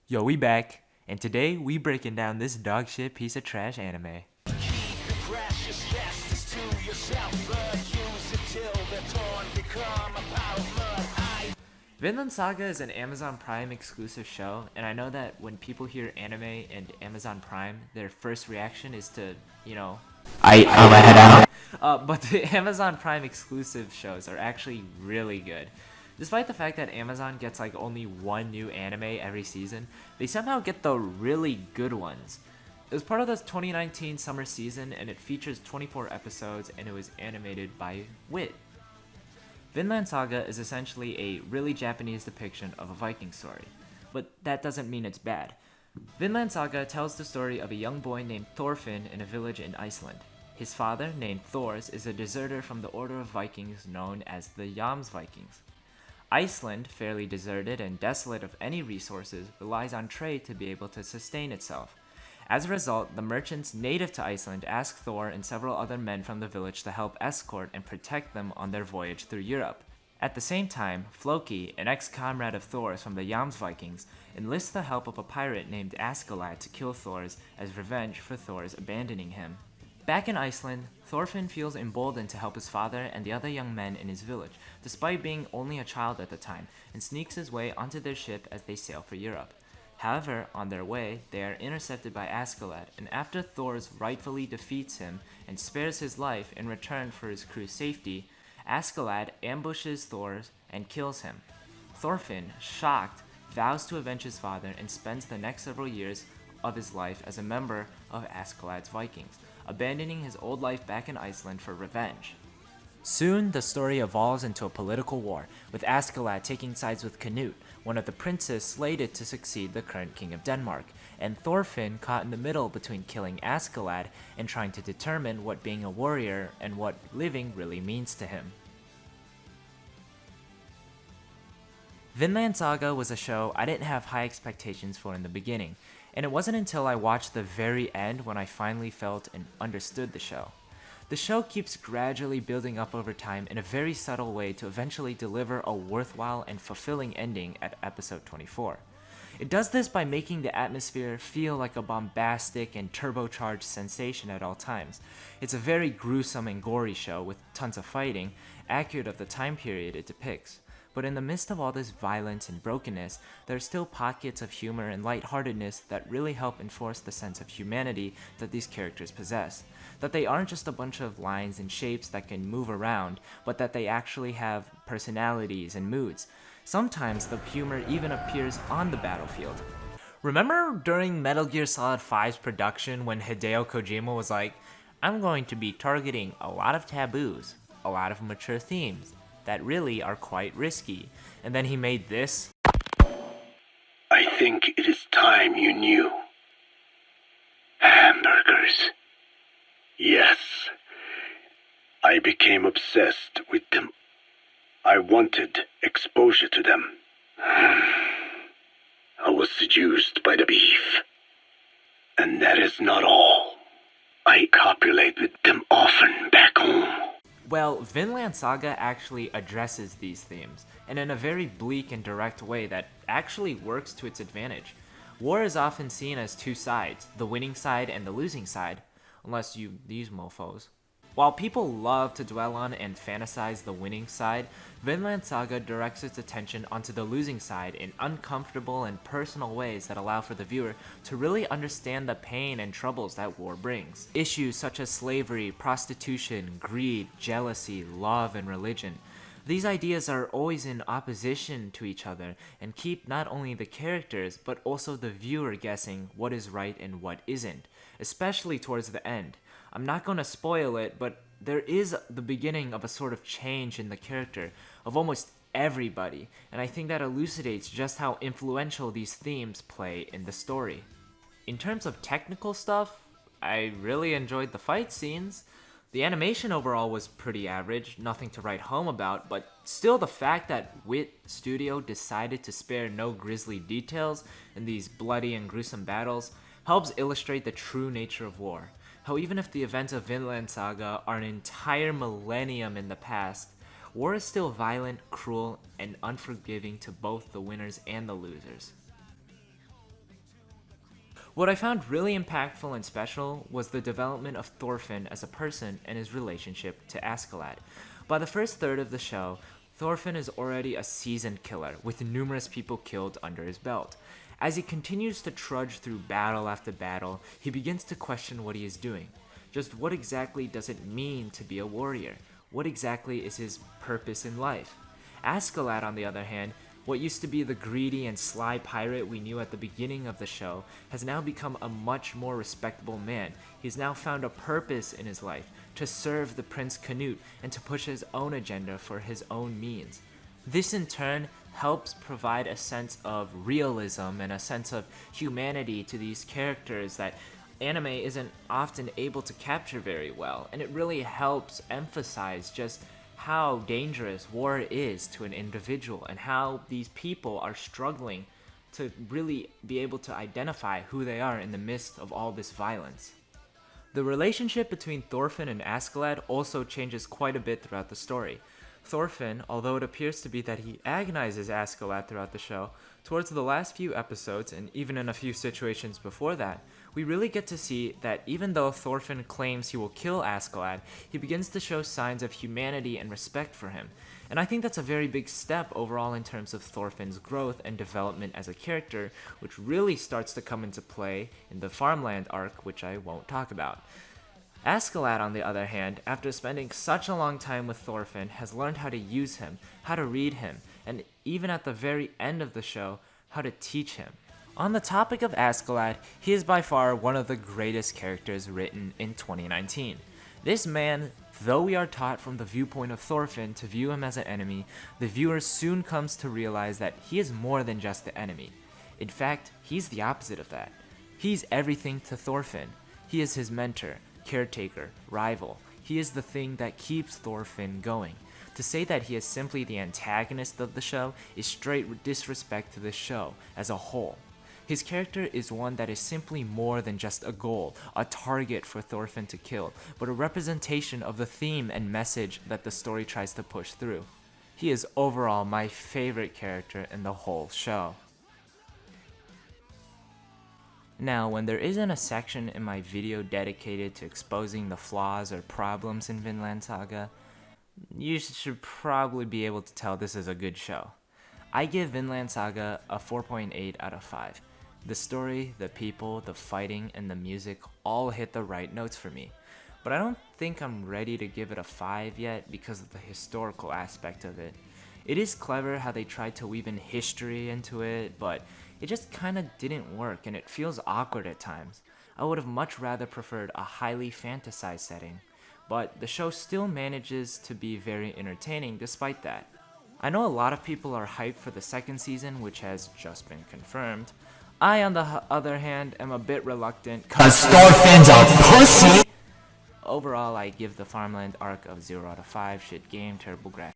Yo, we back, and today we breaking down this dog shit piece of trash anime. Vinland Saga is an Amazon Prime exclusive show, and I know that when people hear anime and Amazon Prime, their first reaction is to, you know, I'm a head out. But the Amazon Prime exclusive shows are actually really good. Despite the fact that Amazon gets like only one new anime every season, they somehow get the really good ones. It was part of the 2019 summer season, and it features 24 episodes, and it was animated by Wit. Vinland Saga is essentially a really Japanese depiction of a Viking story, but that doesn't mean it's bad. Vinland Saga tells the story of a young boy named Thorfinn in a village in Iceland. His father, named Thors, is a deserter from the order of Vikings known as the Vikings. Iceland, fairly deserted and desolate of any resources, relies on trade to be able to sustain itself. As a result, the merchants native to Iceland ask Thor and several other men from the village to help escort and protect them on their voyage through Europe. At the same time, Floki, an ex-comrade of Thor's from the Vikings, enlists the help of a pirate named Askeladd to kill Thor's as revenge for Thor's abandoning him. Back in Iceland, Thorfinn feels emboldened to help his father and the other young men in his village, despite being only a child at the time, and sneaks his way onto their ship as they sail for Europe. However, on their way, they are intercepted by Askeladd, and after Thors rightfully defeats him and spares his life in return for his crew's safety, Askeladd ambushes Thor and kills him. Thorfinn, shocked, vows to avenge his father and spends the next several years of his life as a member of Askeladd's Vikings, abandoning his old life back in Iceland for revenge. Soon, the story evolves into a political war, with Askeladd taking sides with Canute, one of the princes slated to succeed the current king of Denmark, and Thorfinn caught in the middle between killing Askeladd and trying to determine what being a warrior and what living really means to him. Vinland Saga was a show I didn't have high expectations for in the beginning, and it wasn't until I watched the very end when I finally felt and understood the show. The show keeps gradually building up over time in a very subtle way to eventually deliver a worthwhile and fulfilling ending at episode 24. It does this by making the atmosphere feel like a bombastic and turbocharged sensation at all times. It's a very gruesome and gory show with tons of fighting, accurate of the time period it depicts. But in the midst of all this violence and brokenness, there are still pockets of humor and lightheartedness that really help enforce the sense of humanity that these characters possess. That they aren't just a bunch of lines and shapes that can move around, but that they actually have personalities and moods. Sometimes the humor even appears on the battlefield. Remember during Metal Gear Solid 5's production when Hideo Kojima was like, I'm going to be targeting a lot of taboos, a lot of mature themes that really are quite risky. And then he made this. I think it is time you knew. Hamburgers. Yes. I became obsessed with them. I wanted exposure to them. I was seduced by the beef. And that is not all. I copulate with them often back home. Well, Vinland Saga actually addresses these themes, and in a very bleak and direct way that actually works to its advantage. War is often seen as two sides, the winning side and the losing side, unless you these mofos. While people love to dwell on and fantasize the winning side, Vinland Saga directs its attention onto the losing side in uncomfortable and personal ways that allow for the viewer to really understand the pain and troubles that war brings. Issues such as slavery, prostitution, greed, jealousy, love, and religion. These ideas are always in opposition to each other and keep not only the characters but also the viewer guessing what is right and what isn't, especially towards the end. I'm not going to spoil it, but there is the beginning of a sort of change in the character of almost everybody, and I think that elucidates just how influential these themes play in the story. In terms of technical stuff, I really enjoyed the fight scenes. The animation overall was pretty average, nothing to write home about, but still the fact that Wit Studio decided to spare no grisly details in these bloody and gruesome battles helps illustrate the true nature of war. How even if the events of Vinland Saga are an entire millennium in the past, war is still violent, cruel, and unforgiving to both the winners and the losers. What I found really impactful and special was the development of Thorfinn as a person and his relationship to Askeladd. By the first third of the show, Thorfinn is already a seasoned killer, with numerous people killed under his belt. As he continues to trudge through battle after battle, he begins to question what he is doing. Just what exactly does it mean to be a warrior? What exactly is his purpose in life? Askeladd, on the other hand, what used to be the greedy and sly pirate we knew at the beginning of the show, has now become a much more respectable man. He's now found a purpose in his life, to serve the Prince Canute and to push his own agenda for his own means. This in turn helps provide a sense of realism and a sense of humanity to these characters that anime isn't often able to capture very well, and it really helps emphasize just how dangerous war is to an individual and how these people are struggling to really be able to identify who they are in the midst of all this violence. The relationship between Thorfinn and Askeladd also changes quite a bit throughout the story. Thorfinn, although it appears to be that he agonizes Askeladd throughout the show, towards the last few episodes, and even in a few situations before that, we really get to see that even though Thorfinn claims he will kill Askeladd, he begins to show signs of humanity and respect for him. And I think that's a very big step overall in terms of Thorfinn's growth and development as a character, which really starts to come into play in the Farmland arc, which I won't talk about. Askeladd, on the other hand, after spending such a long time with Thorfinn, has learned how to use him, how to read him, and even at the very end of the show, how to teach him. On the topic of Askeladd, he is by far one of the greatest characters written in 2019. This man, though we are taught from the viewpoint of Thorfinn to view him as an enemy, the viewer soon comes to realize that he is more than just the enemy. In fact, he's the opposite of that. He's everything to Thorfinn. He is his mentor, caretaker, rival. He is the thing that keeps Thorfinn going. To say that he is simply the antagonist of the show is straight disrespect to the show as a whole. His character is one that is simply more than just a goal, a target for Thorfinn to kill, but a representation of the theme and message that the story tries to push through. He is overall my favorite character in the whole show. Now, when there isn't a section in my video dedicated to exposing the flaws or problems in Vinland Saga, you should probably be able to tell this is a good show. I give Vinland Saga a 4.8 out of 5. The story, the people, the fighting, and the music all hit the right notes for me. But I don't think I'm ready to give it a 5 yet because of the historical aspect of it. It is clever how they tried to weave in history into it, but it just kinda didn't work and it feels awkward at times. I would have much rather preferred a highly fantasized setting, but the show still manages to be very entertaining despite that. I know a lot of people are hyped for the second season, which has just been confirmed. I, on the other hand, am a bit reluctant cause Thorfinn's a pussy! Overall, I give the Farmland arc of 0 out of 5, shit game, terrible graphics.